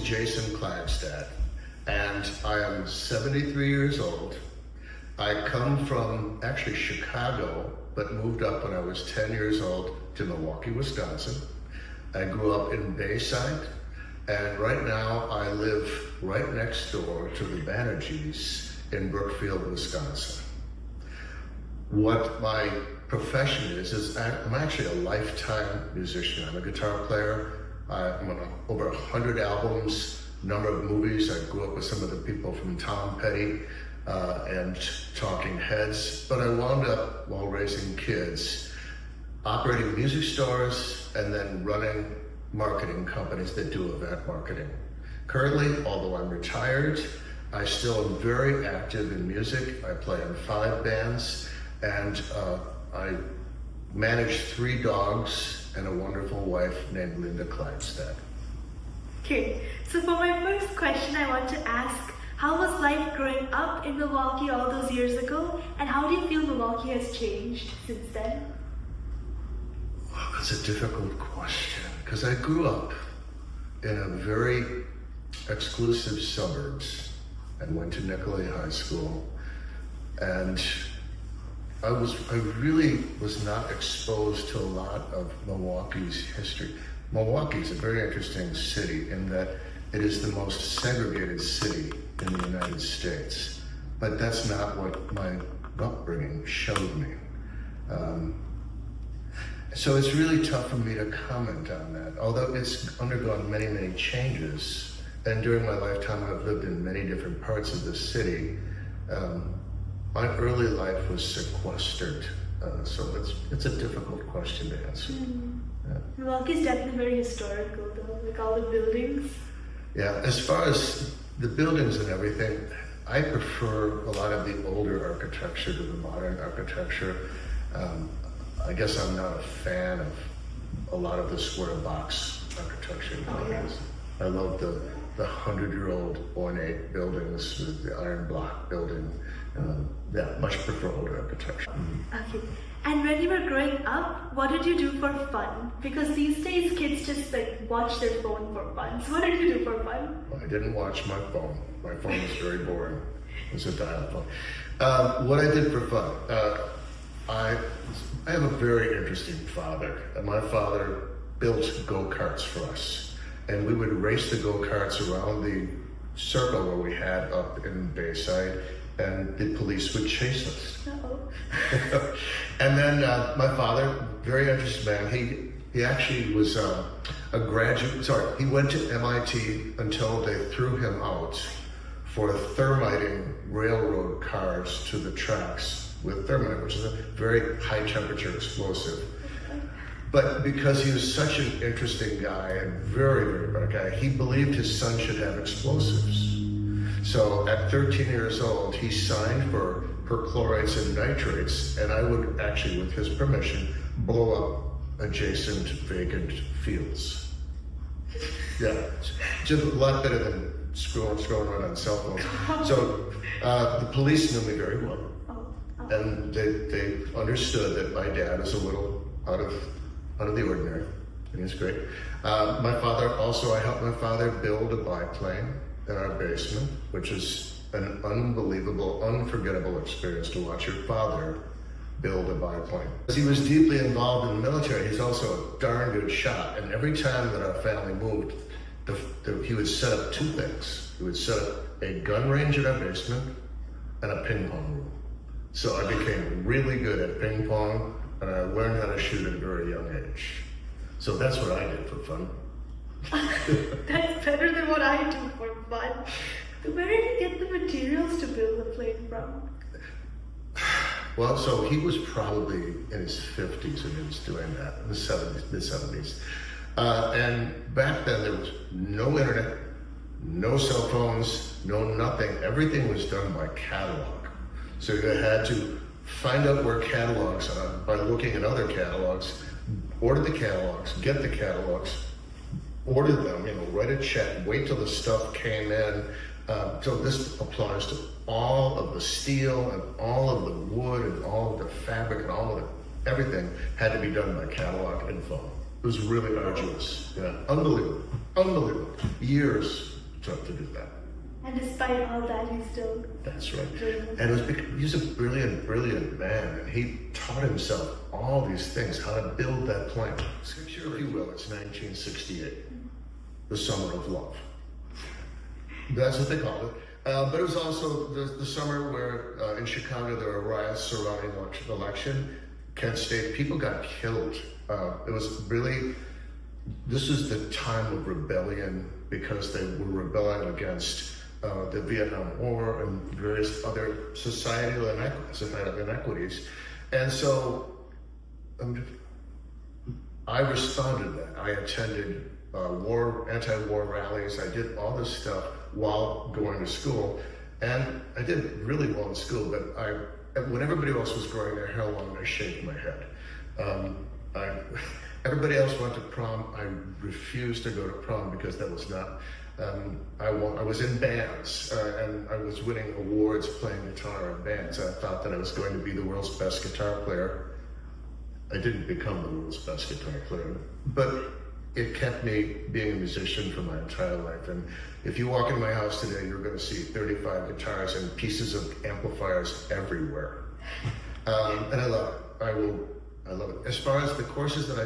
Jason Klagstad, and I am 73 years old. I come from actually Chicago, but moved up when I was 10 years old to Milwaukee, Wisconsin. I grew up in Bayside, and right now I live right next door to the Banerjees in Brookfield, Wisconsin. What my profession is I'm actually a lifetime musician. I'm a guitar player. I'm on over 100 albums, number of movies. I grew up with some of the people from Tom Petty and Talking Heads, but I wound up, while raising kids, operating music stores and then running marketing companies that do event marketing. Currently, although I'm retired, I still am very active in music. I play in 5 bands, and I manage 3 dogs and a wonderful wife named Linda Klagstad. Okay, so for my first question, I want to ask, how was life growing up in Milwaukee all those years ago, and how do you feel Milwaukee has changed since then? Well, that's a difficult question, because I grew up in a very exclusive suburbs and went to Nicolay High School, and I really was not exposed to a lot of Milwaukee's history. Milwaukee is a very interesting city in that it is the most segregated city in the United States, but that's not what my upbringing showed me. So it's really tough for me to comment on that, although it's undergone many, many changes, and during my lifetime I've lived in many different parts of the city. My early life was sequestered, so it's a difficult question to answer. Yeah. Milwaukee is definitely very historical though, like all the buildings. Yeah, as far as the buildings and everything, I prefer a lot of the older architecture to the modern architecture. I guess I'm not a fan of a lot of the square box architecture nowadays. I love the 100-year-old ornate buildings with the iron block building. Much prefer older architecture. Okay. And when you were growing up, what did you do for fun? Because these days kids just like watch their phone for fun. So what did you do for fun? Well, I didn't watch my phone. My phone was very boring. It was a dial phone. What I did for fun, I have a very interesting father. My father built go-karts for us, and we would race the go-karts around the circle where we had up in Bayside, and the police would chase us. Uh-oh. And then my father, very interesting man, he actually was a graduate, he went to MIT until they threw him out for thermiting railroad cars to the tracks with thermite, which is a very high temperature explosive. But because he was such an interesting guy and very, very bright guy, he believed his son should have explosives. So at 13 years old, he signed for perchlorates and nitrates, and I would actually, with his permission, blow up adjacent vacant fields. Yeah, just a lot better than scrolling around on cell phones. So the police knew me very well, and they understood that my dad is a little out of the ordinary, and he's great. I helped my father build a biplane in our basement, which is an unbelievable, unforgettable experience to watch your father build a biplane. As he was deeply involved in the military, he's also a darn good shot, and every time that our family moved, he would set up 2 things. He would set up a gun range in our basement and a ping pong room. So I became really good at ping pong, and I learned how to shoot at a very young age. So that's what I did for fun. That's better than what I do for fun. Where did you get the materials to build the plane from? Well, so he was probably in his 50s when he was doing that, in the mid-70s. And back then there was no internet, no cell phones, no nothing. Everything was done by catalog. So you had to find out where catalogs are by looking at other catalogs, order the catalogs, get the catalogs, order them, write a check, wait till the stuff came in. So this applies to all of the steel and all of the wood and all of the fabric and all of everything had to be done by catalog and phone. It was really arduous. Yeah, unbelievable. Years took to do that. And despite all that, he's still... That's right. And it was because he's a brilliant, brilliant man, and he taught himself all these things, how to build that plane. Sure, if you will, it's 1968, the summer of love. That's what they called it. But it was also the summer where in Chicago there were riots surrounding the election. Kent State, people got killed. It was really, this is the time of rebellion because they were rebelling against the Vietnam War and various other societal inequities. And so I responded to that. I attended anti-war rallies. I did all this stuff while going to school. And I did really well in school, but when everybody else was growing their hair long, I shaved my head. Everybody else went to prom. I refused to go to prom because that was not, I was in bands and I was winning awards playing guitar in bands. I thought that I was going to be the world's best guitar player. I didn't become the world's best guitar player, but it kept me being a musician for my entire life. And if you walk in my house today, you're going to see 35 guitars and pieces of amplifiers everywhere. And I love it. I love it. As far as the courses that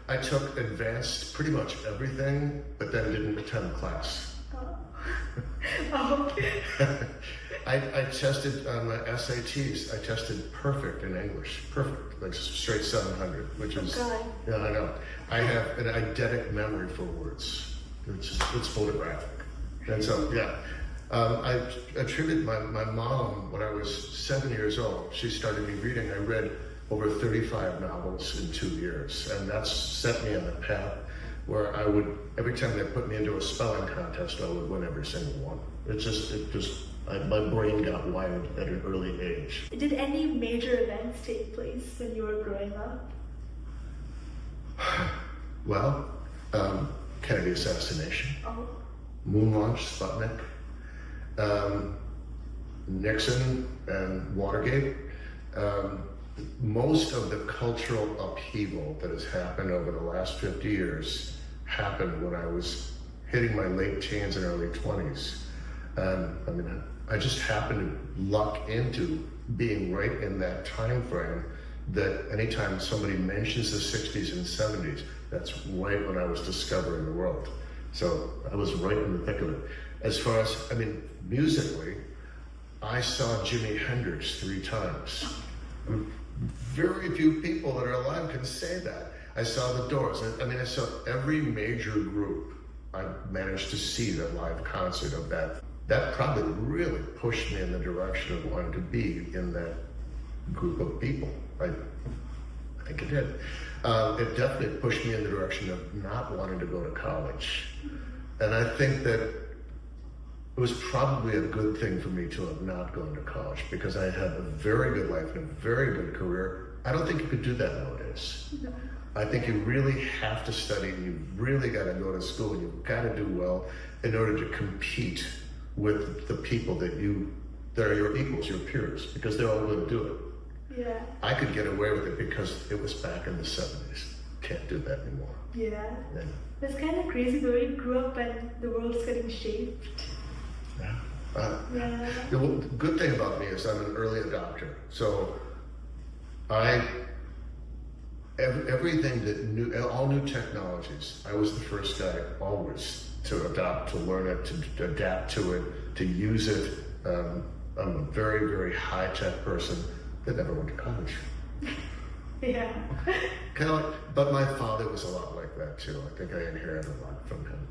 I took advanced pretty much everything, but then didn't attend class. Oh. I tested on my SATs. I tested perfect in English, perfect, like straight 700, which is, yeah, I know. I have an eidetic memory for words. It's photographic. And so, yeah. I attribute my mom, when I was 7 years old, she started me reading. I read over 35 novels in 2 years, and that set me on a path where I would, every time they put me into a spelling contest, I would win every single one. My brain got wired at an early age. Did any major events take place when you were growing up? Well, Kennedy assassination, Oh. moon launch, Sputnik, Nixon and Watergate. Most of the cultural upheaval that has happened over the last 50 years happened when I was hitting my late teens and early 20s. I just happened to luck into being right in that time frame that anytime somebody mentions the 60s and 70s, that's right when I was discovering the world. So I was right in the thick of it. As far as, musically, I saw Jimi Hendrix 3 times. Very few people that are alive can say that. I saw the Doors. I saw every major group. I managed to see the live concert of that. That probably really pushed me in the direction of wanting to be in that group of people. I think it did. It definitely pushed me in the direction of not wanting to go to college. And I think that it was probably a good thing for me to have not gone to college because I had a very good life and a very good career. I don't think you could do that nowadays. No. I think you really have to study and you really got to go to school and you've got to do well in order to compete with the people that are your equals, your peers, because they're all going to do it. Yeah. I could get away with it because it was back in the 70s. Can't do that anymore. Yeah. Yeah. It's kind of crazy the way you grew up and the world's getting shaped. Yeah. Yeah. The good thing about me is I'm an early adopter. So everything that all new technologies, I was the first guy always to adopt, to learn it, to adapt to it, to use it. I'm a very, very high-tech person that never went to college. Yeah. Kind of like, but my father was a lot like that too. I think I inherited a lot from him.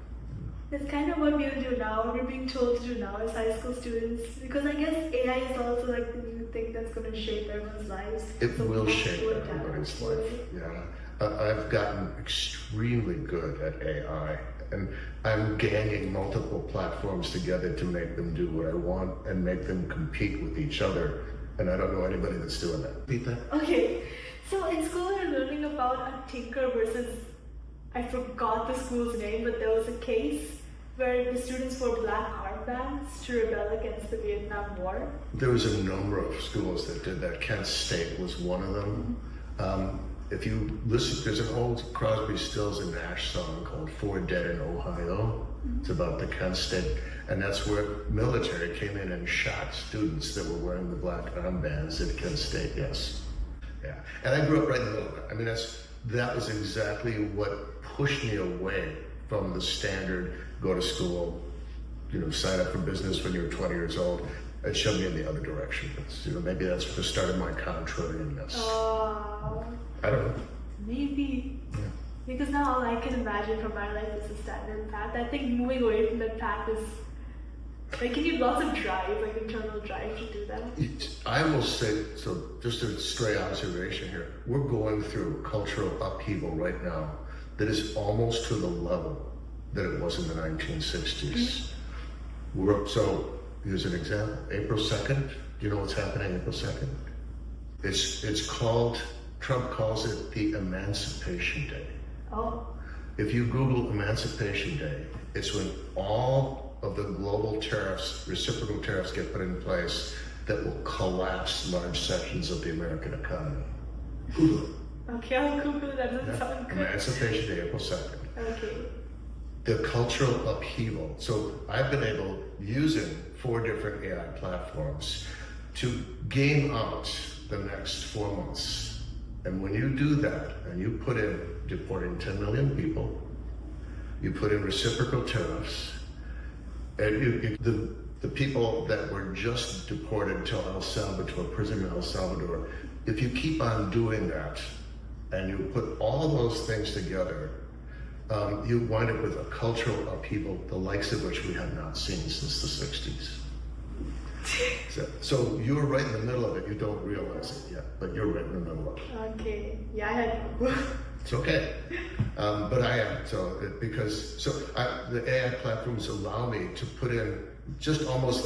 That's kind of what we'll do now, we're being told to do now as high school students, because I guess AI is also like the new thing that's going to shape everyone's lives. It So will we have shape to adapt everybody's to life, it. yeah. I've gotten extremely good at AI, and I'm ganging multiple platforms together to make them do what I want and make them compete with each other. And I don't know anybody that's doing that. Repeat that? Okay, so in school we're learning about a tinker versus, I forgot the school's name, but there was a case where the students wore black armbands to rebel against the Vietnam War. There was a number of schools that did that. Kent State was one of them. if you listen, there's an old Crosby, Stills and Nash song called "For Dead in Ohio." It's about the Kent State, and that's where military came in and shot students that were wearing the black armbands at Kent State. Yes, yeah. And I grew up right in the middle of it. I mean, that was exactly what pushed me away from the standard go to school, sign up for business when you were 20 years old. It shoved me in the other direction. Maybe that's the start of my contrarianness. I don't know. Maybe. Yeah. Because now all I can imagine from my life is a standard path. I think moving away from that path is like you need lots of drive, like internal drive to do that. I will say, so just a stray observation here, we're going through cultural upheaval right now that is almost to the level that it was in the 1960s. So here's an example. April 2nd, do you know what's happening April 2nd? It's called, Trump calls it the Emancipation Day. Oh. If you Google Emancipation Day, it's when all of the global tariffs, reciprocal tariffs get put in place that will collapse large sections of the American economy. Google it. Okay, I'll Google it. That doesn't sound good. Emancipation Day, April 2nd. Okay. The cultural upheaval. So I've been able, using 4 different AI platforms, to game out the next 4 months. And when you do that, and you put in deporting 10 million people, you put in reciprocal tariffs, and the people that were just deported to El Salvador, prison in El Salvador, if you keep on doing that, and you put all those things together, you wind up with a cultural upheaval, the likes of which we have not seen since the 60s. So you're right in the middle of it. You don't realize it yet, but you're right in the middle of it. Okay. Yeah, I had. It's okay, but I am. The AI platforms allow me to put in just almost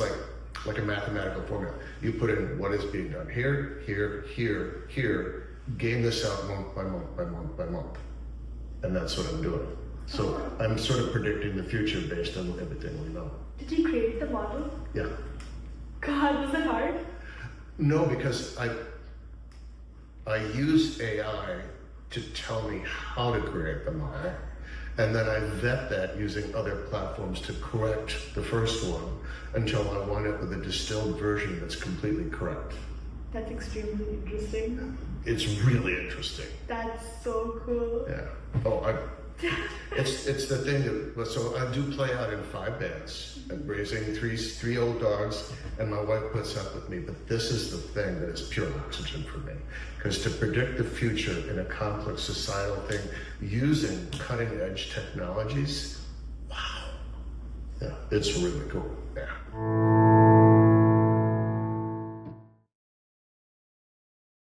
like a mathematical formula. You put in what is being done here, here, here, here. Game this out month by month by month by month, and that's what I'm doing. So I'm sort of predicting the future based on everything we know. Did you create the model? Yeah. God, was it hard? No, because I use AI to tell me how to create the model, and then I vet that using other platforms to correct the first one until I wind up with a distilled version that's completely correct. That's extremely interesting. It's really interesting. That's so cool. Yeah. It's the thing that, so I do play out in 5 bands. I'm raising three old dogs, and my wife puts up with me, but this is the thing that is pure oxygen for me. Because to predict the future in a complex societal thing using cutting edge technologies, wow. Yeah, it's really cool. Yeah.